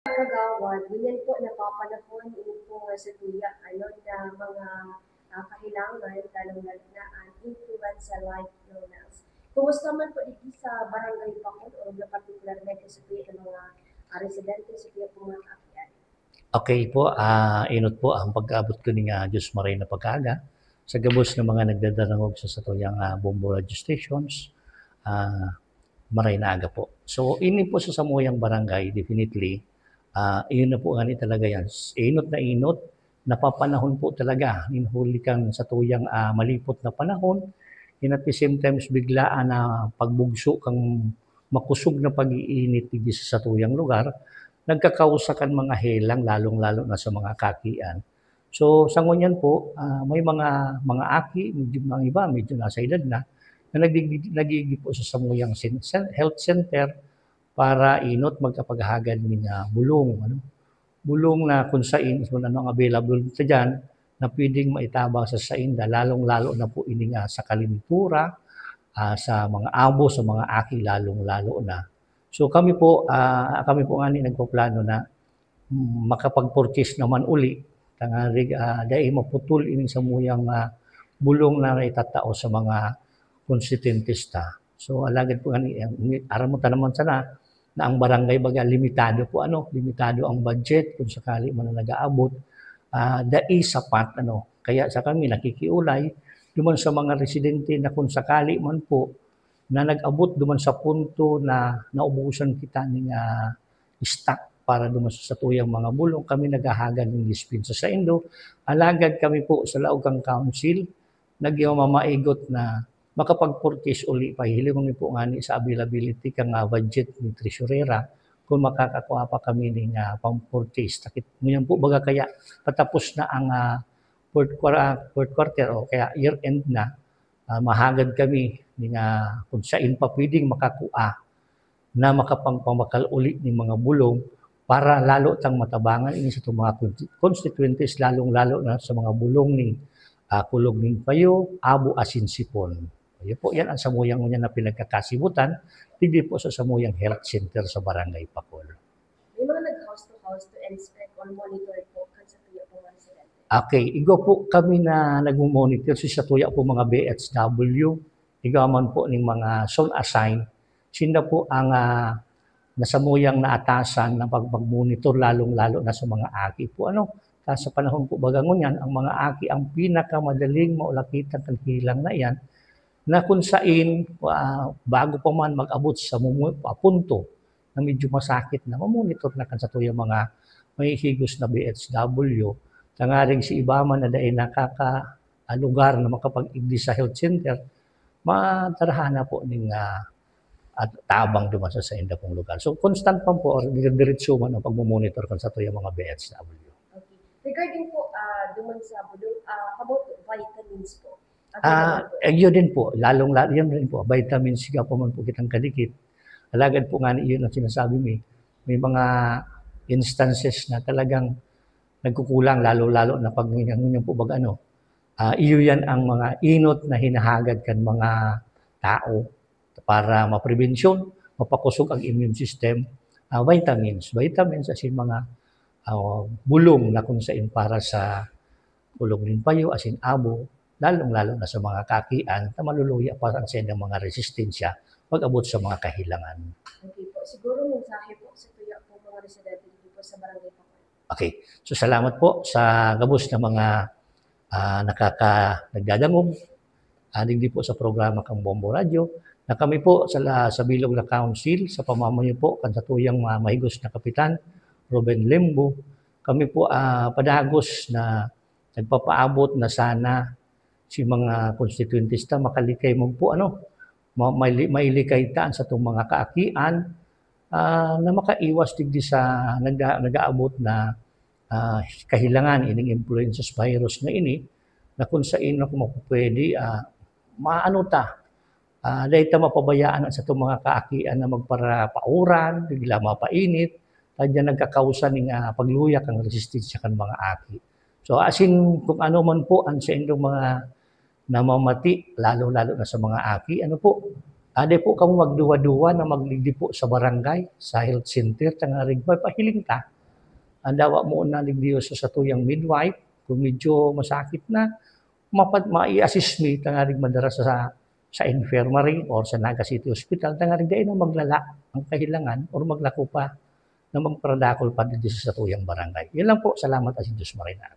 Kagawad, ganyan po napapanahon ini po nga sa tuya ano na mga kahilangan lalong-lalo na ang influence sa life illness. Kumusta man po dito sa barangay Pakol o na partikular na sa tuya ng mga residente sa tuya po mga kaakian? Okay po, inot po ang pag-abot ko ni nga Diyos Maray na pagkaaga sa gabos ng mga nagdadarangog sa satuyang Bombo Radio Stations, maray na aga po. So, ini po sa Samuyang Barangay, definitely, iyon na po nga talaga yan. Inot, napapanahon po talaga. Inhuli kang satuyang malipot na panahon, in at the same times biglaan na pagbugso kang makusog na pag-iinit sa satuyang lugar, nagkakausa kan mga helang lalong-lalo na sa mga kakian. So sa ngunyan po, may mga aki, medyo mga iba, medyo nasa edad na nagigi po sa Samuyang Health Center para inot magkapaghagad ng bulong. Ano? Bulong na kung saan ang available sa dyan na pwedeng maitabang sa sainda, lalong-lalo na po ini sa kalintura, sa mga abo, sa mga aki, lalong-lalo na. So kami po nga ni nagpaplano na makapag-purchase naman uli tangarig dahil maputol ini Samuyang bulong na itatao sa mga konstituentista. So alagad po ani aramutan naman sana na ang barangay baga limitado po limitado ang budget kung sakali man na nag-aabot dai sapat kaya sa kami nakikiulay duman sa mga residente na kung sakali man po na nag-abot duman sa punto na naubusan kita ng stock para duman sa tuyang mga bulong. Kami naghahagan ng dispensa sa Indo. Alagad kami po sa Laugang Council, nagyamamaigot na makapag-purchase uli pa. Hiling po nga sa availability kang budget ni Treasurera kung makakakuha pa kami ng pang-purchase. Takit mo yan po baga kaya patapos na ang fourth quarter o kaya year-end na, mahagad kami nga kung saan pa pwedeng makakuha na makapangpamakal uli ng mga bulong para lalo tang matabangan ini sa mga constituentes lalong-lalo na sa mga bulong ng kulog ng payo, abo, asin, sipon. Yan po yan ang Samuyang niya na pinagkakasibutan, hindi po sa Samuyang Health Center sa Barangay Pakol. May mga nag-house to inspect or monitor po sa tuya po mga residente? Okay, igo po kami na nag-monitor sa tuya po mga BHW, igaman po ng mga zone assign, sila po ang nasamuyang naatasan ng pag-monitor lalong-lalo na sa mga aki po. Sa panahon po baga ngunyan, ang mga aki ang pinakamadaling maulakitan ng hilang na yan, na kung saan bago pa man mag-abot sa punto na medyo masakit na mamonitor na kan sa tuyang mga may higos na BHW, tangaring si Ibaman na dahil nakaka-lugar na makapag-igdi sa health center, matarahana po ng at tabang duman sa inda pong lugar. So constant pa po or diretso man ang pagmo-monitor kan sa tuyang mga BHW. Okay. Regarding po duman sa bulong, about vitamins po. Yun din po, lalong-lalo yun rin po, vitamins siya po man po kitang kadikit. Alagad po nga yun ang sinasabi may mga instances na talagang nagkukulang, lalo-lalo na pag ganyan po baga iyo yan ang mga inot na hinahagad kan mga tao para maprevensyon, mapakusog ang immune system, vitamins as in mga bulong na kung saan para sa kulog ng payo, as in abo, lalong-lalo na sa mga kakian na maluluya para sa ng mga resistensya pag-abot sa mga kahilangan. Okay po. Siguro mensahe po sa tuya po mga residente dito po sa Barangay Pakol. Okay. So salamat po sa gabos na mga nagdadangog hindi po sa programa kang Bombo Radio na kami po sa bilog na council sa pamamayo po kan sa tuyang mahigos na kapitan Ruben Lembo, kami po padagos na nagpapaabot na sana si mga konstituentista makalikay mo po mailikay taan sa itong mga kaakian na makaiwas digdi sa nag-aabot na kahilangan ining influenza virus na ini na kung saan ako pwede dahil mapabayaan sa itong mga kaakian na magparapauran, bigla mapainit, kaya nagkakausa ng pagluyak ang resistensya kan mga aki. So asin kung ano man po ang sa inyong mga namamati, lalo-lalo na sa mga aki, Ade po kamo magduwa-duwa na magligdi po sa barangay, sa health center, tanga rigba pahiling ta. Dawa mo na ligdiyo sa satuyang midwife, kung medyo masakit na, mai-assist mi tanga rig madara sa infirmary or sa Naga City Hospital, tanga rig dai na maglala ang kahilangan or maglako pa na magparadakol pa dito sa satuyang barangay. Yan lang po, salamat as Diyos maray na.